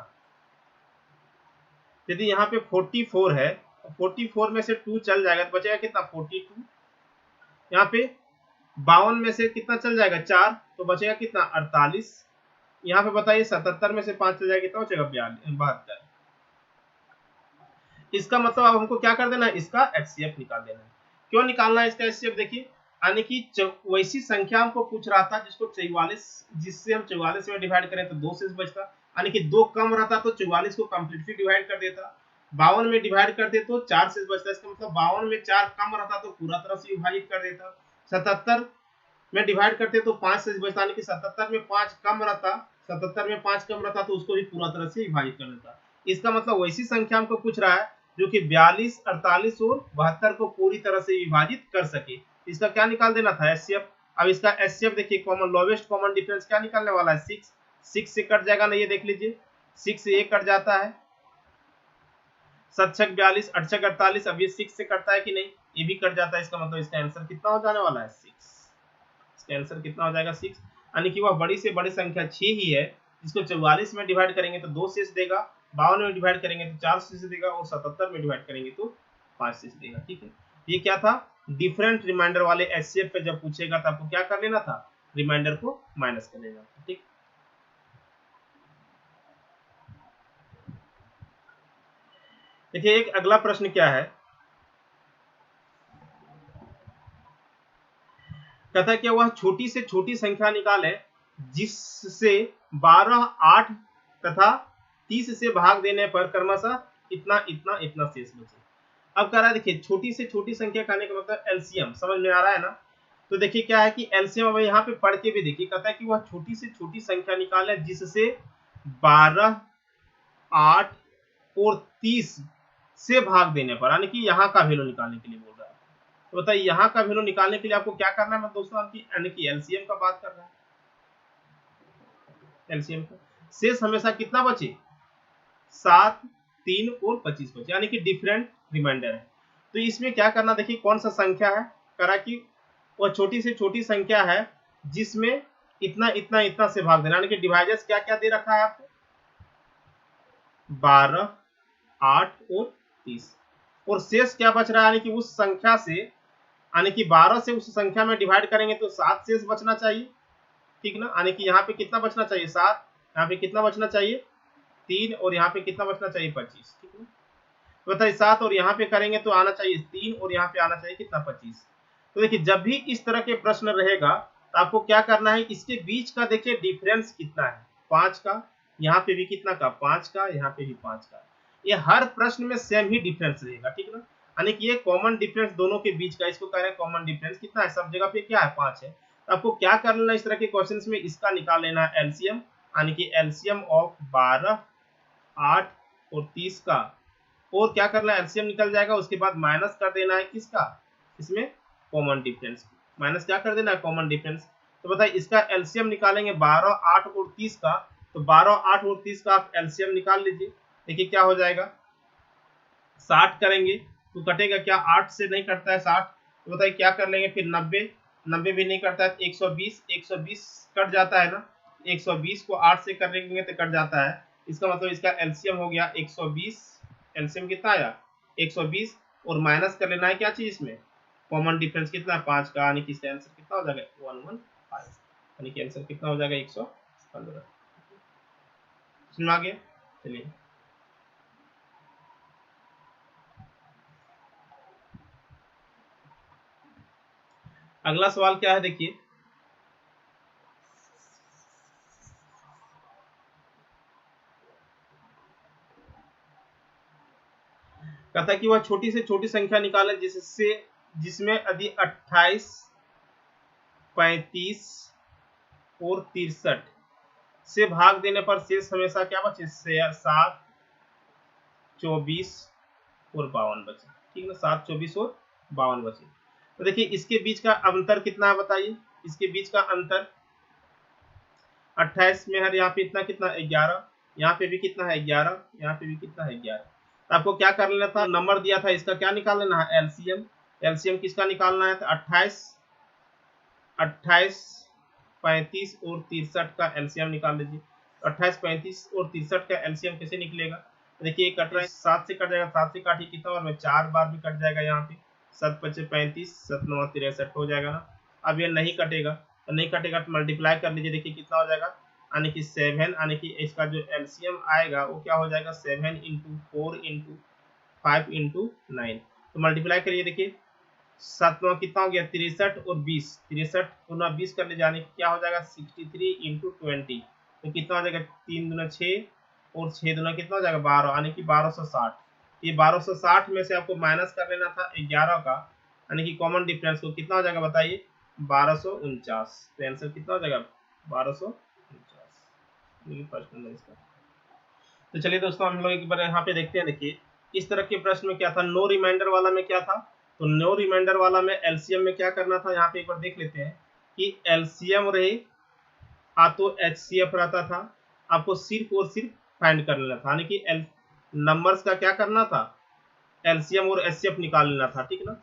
यदि यहाँ पे 44 है, 44 में से 2 चल जाएगा तो बचेगा कितना 42, यहाँ पे 52 में से कितना चल जाएगा 4 तो बचेगा कितना 48, यहाँ पे बताइए 77 में से 5 चल जाएगा कितना बचेगा 72। इसका मतलब अब हमको क्या कर देना है, इसका एचसीएफ निकाल देना है। क्यों निकालना है इसका एचसीएफ, देखिए यानी कि वैसी संख्या हमको पूछ रहा था जिसको 44, जिससे हम 44 में डिवाइड करें तो 2 शेष बचता, यानी कि 2 कम रहता तो 44 को कंप्लीटली डिवाइड कर देता, 52 में डिवाइड करते तो 4 शेष बचता, इसका मतलब 52 में 4 कम रहता तो पूरा तरह से विभाजित कर देता, 77 में डिवाइड करते तो 5 शेष बचता, यानी कि 77 में 5 कम रहता, 77 में 5 कम रहता तो उसको भी पूरा तरह से विभाजित कर देता। इसका मतलब वैसी संख्या हमको पूछ रहा है जो कि 42, 48 और 72 को पूरी तरह से विभाजित कर सके। इसका क्या निकाल देना था एचसीएफ। अब इसका एचसीएफ देखिए, कॉमन लोवेस्ट कॉमन डिफरेंस क्या निकालने वाला है 6, 6 से कट जाएगा ना, ये देख लीजिए 6 से 1 कट जाता है, 7 छक 42, 8 छक 48। अब ये 6 से कटता है कि नहीं, ये भी कट जाता है। इसका मतलब इसका आंसर कितना हो जाने वाला है 6। इसका आंसर कितना हो जाएगा 6, यानी कि वह बड़ी से बड़ी संख्या 6 ही है जिसको 44 में डिवाइड करेंगे तो 2 शेष देगा, 52 में डिवाइड करेंगे तो 4 शेष देगा और 77 में डिवाइड करेंगे तो 5 शेष देगा। ठीक है, ये क्या था, डिफरेंट रिमाइंडर वाले एचसीएफ पे जब पूछेगा तो आपको क्या कर लेना था, रिमाइंडर को माइनस कर लेना था। ठीक, देखिए एक अगला प्रश्न क्या है, कहता है कि वह छोटी से छोटी संख्या निकाले जिससे 12, 8 तथा 30 से भाग देने पर क्रमशः इतना इतना इतना शेष बचे। अब कह रहा है, देखिए छोटी से छोटी संख्या कहने का मतलब एलसीएम, समझ में आ रहा है ना। तो देखिए क्या है कि एलसीएम, अब यहाँ पे पढ़ के भी देखिए, कहता है कि वह छोटी से छोटी संख्या निकाले जिससे 12, 8 और 30 से भाग देने पर, यानी कि यहाँ का वैल्यू निकालने के लिए बोल रहा है। तो बताइए यहाँ का वैल्यू निकालने के लिए आपको क्या करना है दोस्तों, यानी कि एलसीएम का बात कर रहा है। एलसीएम का शेष हमेशा कितना बचे, 7, 3 और 25 बचे, यानी कि डिफरेंट रिमाइंडर है। तो इसमें क्या करना, देखिए कौन सा संख्या है, करा कि वह छोटी से छोटी संख्या है जिसमें इतना इतना इतना से भाग देना, यानी कि डिवाइजर्स क्या क्या दे रखा है आपको, 12, 8 और 30, और शेष क्या बच रहा है, यानी कि उस संख्या से, यानी कि 12 से उस संख्या में डिवाइड करेंगे तो 7 शेष बचना चाहिए। ठीक ना, यानी कि यहाँ पे कितना बचना चाहिए 7, यहाँ पे कितना बचना चाहिए 3, और यहाँ पे कितना बचना चाहिए 25। ठीक है, तो बताइए 7 और यहाँ पे करेंगे तो आना चाहिए 3, और यहाँ पे आना चाहिए कितना 25। तो देखिए जब भी इस तरह के प्रश्न रहेगा तो आपको क्या करना है, इसके बीच का देखिए डिफरेंस कितना है, 5 का, यहाँ पे भी कितना का 5 का, यहाँ पे भी 5 का। ये हर प्रश्न में सेम ही डिफरेंस रहेगा। ठीक ना, यानी कि ये कॉमन डिफरेंस दोनों के बीच का, इसको कह रहे हैं कॉमन डिफरेंस कितना है, सब जगह पे क्या है 5 है। तो आपको क्या कर लेना इस तरह के क्वेश्चंस में, इसका निकाल लेना है एलसीएम, यानी कि एलसीएम ऑफ 12, 8 और 30 का, और क्या करना है एलसीएम निकल जाएगा, उसके बाद माइनस कर देना है किसका, इसमें कॉमन डिफरेंस, माइनस क्या कर देना है कॉमन डिफरेंस। तो बताइए इसका एलसीएम निकालेंगे 12, 8 और 30 का, तो 12, 8 और 30 का आप एलसीएम निकाल लीजिए। देखिए क्या हो जाएगा, 60 करेंगे तो कटेगा क्या, 8 से नहीं कटता है 60। तो बताइए क्या कर लेंगे फिर 90, 90 भी नहीं कटता है, 120, 120 कट जाता है ना, 120 को 8 से कर लेंगे तो कट जाता है। इसका मतलब इसका एलसीएम हो गया 120, एलसीएम कितना आया 120, और माइनस कर लेना है क्या चीज इसमें, कॉमन डिफरेंस कितना है 5 का, यानी कि इसका आंसर कितना हो जाएगा 115, यानी कि आंसर कितना हो जाएगा 115। समझ आ गया, चलिए अगला सवाल क्या है, देखिए कहता है कि वह छोटी से छोटी संख्या निकाले जिसमें यदि 28, 35 और 63 से भाग देने पर शेष हमेशा क्या बचे, 7, 24 और 52 बचे। ठीक है ना, 7, 24 और 52 बचे। तो देखिए इसके बीच का अंतर कितना है बताइए, इसके बीच का अंतर 28 में है, यहाँ पे इतना कितना 11, यहाँ पे भी कितना है 11, यहाँ पे भी कितना है 11। तो आपको क्या कर लेना था, नंबर दिया था इसका क्या निकाल लेना है एलसीएम, एलसीएम किसका निकालना है, तो 28, 35 और 63 का एलसीएम निकाल लीजिए। 28, 35 और 63 का एलसीएम कैसे निकलेगा, देखिए कट रहा है 7 से कट जाएगा, 7 से काटिए कितना और में 4 बार भी कट जाएगा, यहाँ पे 7 × 35, 7 × 9 63 हो जाएगा ना। अब ये नहीं कटेगा, तो नहीं कटेगा तो मल्टीप्लाई कर लीजिए, देखिए कितना हो जाएगा, यानी कि 7, यानी कि इसका जो एलसीएम आएगा वो क्या हो जाएगा 7 × 4 × 5 × 9। तो मल्टीप्लाई करिए, देखिए 7 9 कितना हो गया 63 और 20, 63 गुना 20 कर ले जाने क्या हो जाएगा 63 × 20, तो कितना हो जाएगा 3 दूना 6 और 6 दूना कितना हो जाएगा 12, यानी कि 1260। ये 1260 में से आपको माइनस कर लेना था 11 का, यानी कि कॉमन डिफरेंस को कितना हो जाएगा बताइए 1249। तो आंसर कितना हो जाएगा 1249, फर्स्ट नंबर इसका। तो चलिए दोस्तों हम लोग एक बार यहाँ पे देखते हैं, देखिए इस तरह के प्रश्न में क्या था, नो रिमाइंडर वाला में क्या था, तो नो रिमाइंडर वाला में एलसीएम में क्या करना था, यहाँ पे एक बार देख लेते हैं कि एलसीएम रहे तो एचसीएफ रहता था, आपको सिर्फ और सिर्फ फाइंड कर लेना था, यानी कि नंबर्स का क्या करना था, एलसीएम और एचसीएफ निकाल लेना था, ठीक ना।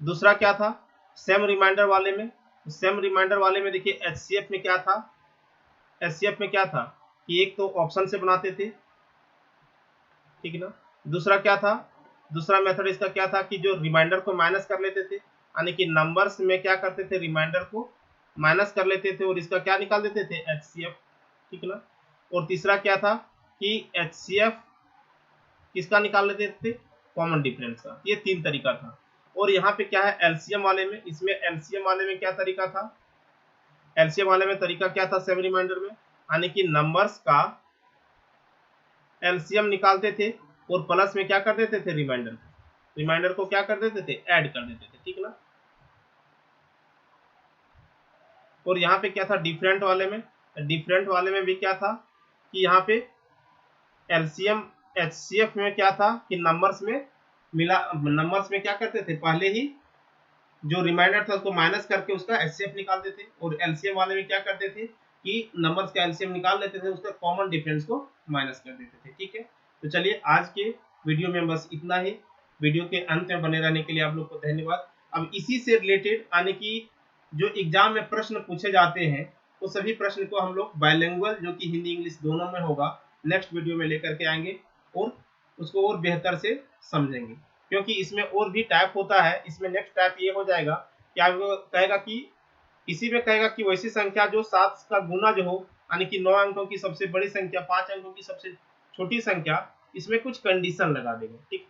दूसरा क्या था, सेम रिमाइंडर वाले में, सेम रिमाइंडर वाले में देखिए एचसीएफ में क्या था, एचसीएफ में क्या था कि एक तो ऑप्शन से बनाते थे, ठीक ना। दूसरा क्या था, दूसरा मेथड इसका क्या था कि जो रिमाइंडर को माइनस कर लेते थे, यानी कि नंबर्स में क्या करते थे, रिमाइंडर को माइनस कर लेते थे और इसका क्या निकाल देते थे, एचसीएफ, ठीक ना। और तीसरा क्या था कि एचसीएफ किसका निकाल लेते थे, कॉमन डिफरेंस का। ये तीन तरीका था। और यहाँ पे क्या है एलसीएम वाले में, इसमें एलसीएम वाले में क्या तरीका था, एलसीएम वाले में तरीका क्या था सेम रिमाइंडर में, यानी कि नंबर्स का एलसीएम निकालते थे और प्लस में क्या कर देते थे, रिमाइंडर, रिमाइंडर को क्या कर देते थे, ऐड कर देते थे, ठीक ना। और यहाँ पे क्या था डिफरेंट वाले में, डिफरेंट वाले में भी क्या था कि यहाँ पे एलसीएम एचसीएफ में क्या था कि नंबर्स में मिला, नंबर्स में क्या करते थे, पहले ही जो रिमाइंडर था उसको माइनस करके उसका एचसीएफ निकालते थे। और एलसीएम वाले में क्या करते थे कि नंबर्स का एलसीएम निकाल लेते थे, उसका कॉमन डिफरेंस को माइनस कर देते थे, ठीक है। तो चलिए आज के वीडियो में बस इतना ही। वीडियो के अंत में बने रहने के लिए आप लोग को धन्यवाद। अब इसी से रिलेटेड यानी कि जो एग्जाम में प्रश्न पूछे जाते हैं वो सभी प्रश्न को हम लोग बायलिंगुअल, जो कि हिंदी इंग्लिश दोनों में होगा, नेक्स्ट वीडियो में लेकर के आएंगे और उसको और बेहतर से समझेंगे। क्योंकि इसमें और भी टाइप होता है, इसमें नेक्स्ट टाइप ये हो जाएगा कि आपको कहेगा कि इसी में कहेगा कि वैसी संख्या जो 7 का गुना जो हो, यानी कि 9 अंकों की सबसे बड़ी संख्या, 5 अंकों की सबसे छोटी संख्या, इसमें कुछ कंडीशन लगा देगा, ठीक।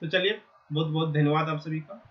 तो चलिए बहुत बहुत धन्यवाद आप सभी का।